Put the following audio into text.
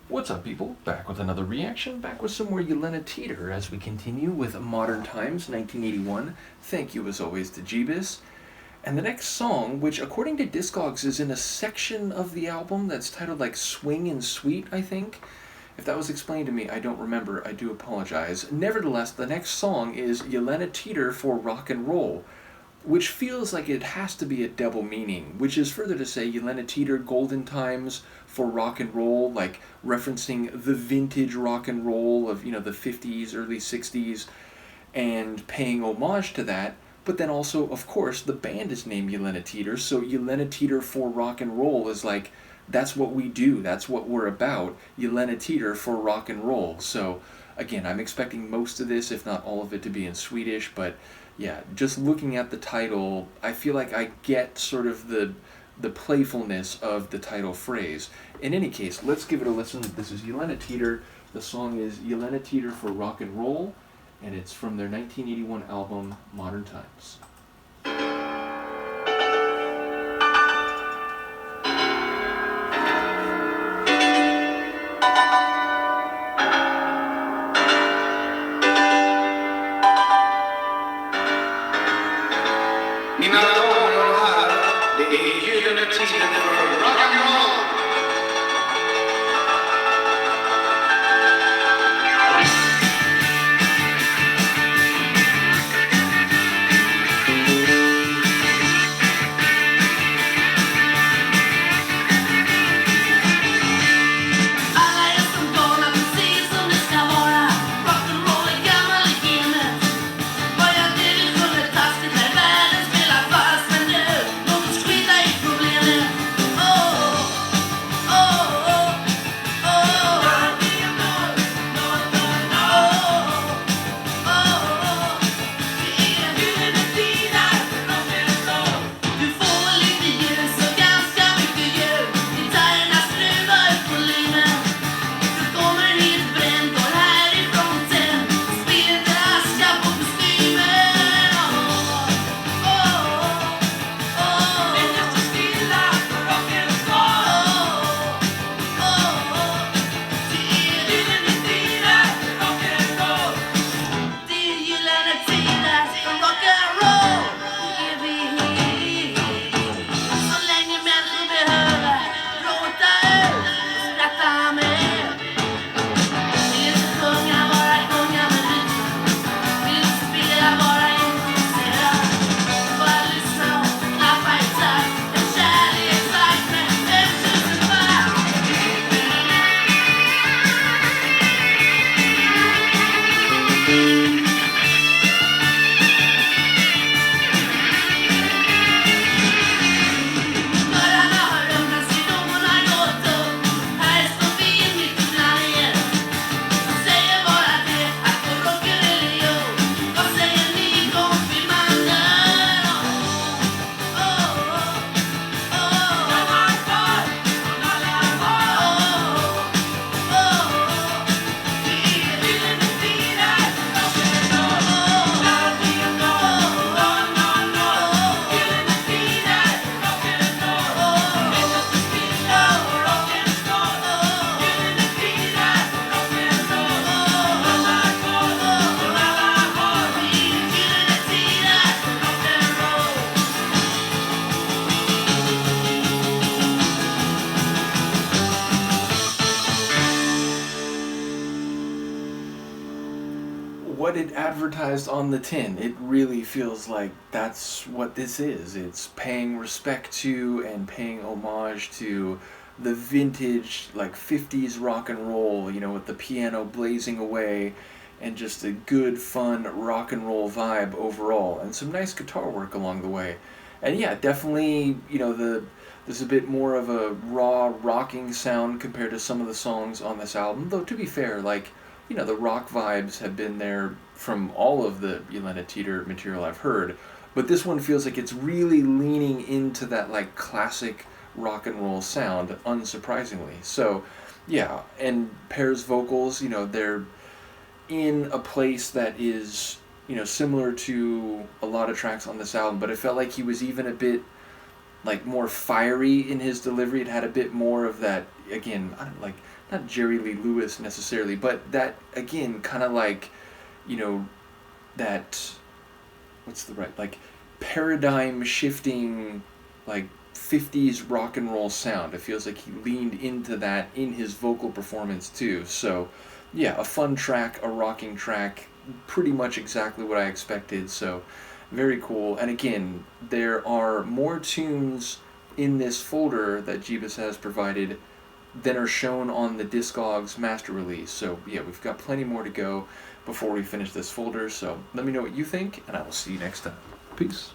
What's up, people? Back with another reaction, back with some more Gyllene Tider as we continue with Modern Times, 1981. Thank you, as always, to Gebus. And the next song, which according to Discogs is in a section of the album that's titled like Swing and Sweet, I think. If that was explained to me, I don't remember. I do apologize. Nevertheless, the next song is Gyllene Tider for Rock and Roll, which feels like it has to be a double meaning, which is further to say Gyllene Tider Golden Times for rock and roll, like referencing the vintage rock and roll of, the 50s, early 60s, and paying homage to that. But then also, of course, the band is named Gyllene Tider, so Gyllene Tider for rock and roll is like, that's what we do, that's what we're about, Gyllene Tider for rock and roll. So, again, I'm expecting most of this, if not all of it, to be in Swedish, but yeah, just looking at the title, I feel like I get sort of the playfulness of the title phrase. In any case, let's give it a listen. This is Gyllene Tider. The song is Gyllene Tider for Rock and Roll, and it's from their 1981 album, Modern Times. Mina damer och herrar, det är Gyllene Tider för rock'n'roll. Alla är som galna, precis som det ska vara. Rock'n'roll är gammal i gamet. Vad jag det vi sjunger taskigt när världen spelar fast. Men nu, låt oss skita i problemet. Du får lite ljus och ganska mycket ljud. Gitarrerna skruvar upp volymen. Du kommer hit bränd och här i fronten. Spill inte aska på kostymen. Det är nästan stilla för rock'n'roll. Det är Gyllene Tider för rock'n'roll. Det är Gyllene Tider för rock'n'roll. Det är vi så länge människor behöver gråta ut och skratta med. Vill inte sjunga, bara sjunga med rytm. Vill inte spela, bara improvisera. Bara lyssna och klappa i takt. En kärleksakt med 5000 fart. Dörrarna har öppnats, ridonerna gått upp. Här står vi mitt i blandningen. De säger bara det, att på rocker eller jo. Vad säger ni, konfirmander? Gammal kvar från alla håll. Det är Gyllene Tider för rock'n'roll. Gyllene Tider för rock'n'roll. Det är nästan stilla och rock'n'roll. Gyllene Tider för rock'n'roll. Alla kvar från alla håll. Det är Gyllene Tider för rock'n'roll. What it advertised on the tin, it really feels like that's what this is. It's paying respect to and paying homage to the vintage, like 50s rock and roll, with the piano blazing away and just a good, fun rock and roll vibe overall, and some nice guitar work along the way. And yeah, definitely, there's a bit more of a raw rocking sound compared to some of the songs on this album, though to be fair, like, the rock vibes have been there from all of the Gyllene Tider material I've heard, but this one feels like it's really leaning into that like classic rock and roll sound, unsurprisingly. So, yeah, and Pear's vocals, they're in a place that is, similar to a lot of tracks on this album, but it felt like he was even a bit like more fiery in his delivery. It had a bit more of that, again, I don't like not Jerry Lee Lewis necessarily, but that again kind of like, you know, that what's the right like paradigm shifting like 50s rock and roll sound. It feels like he leaned into that in his vocal performance too. So yeah, a fun track, a rocking track, pretty much exactly what I expected. So very cool. And again, there are more tunes in this folder that Gebus has provided than are shown on the Discogs master release. So yeah, we've got plenty more to go before we finish this folder. So let me know what you think, and I will see you next time. Peace.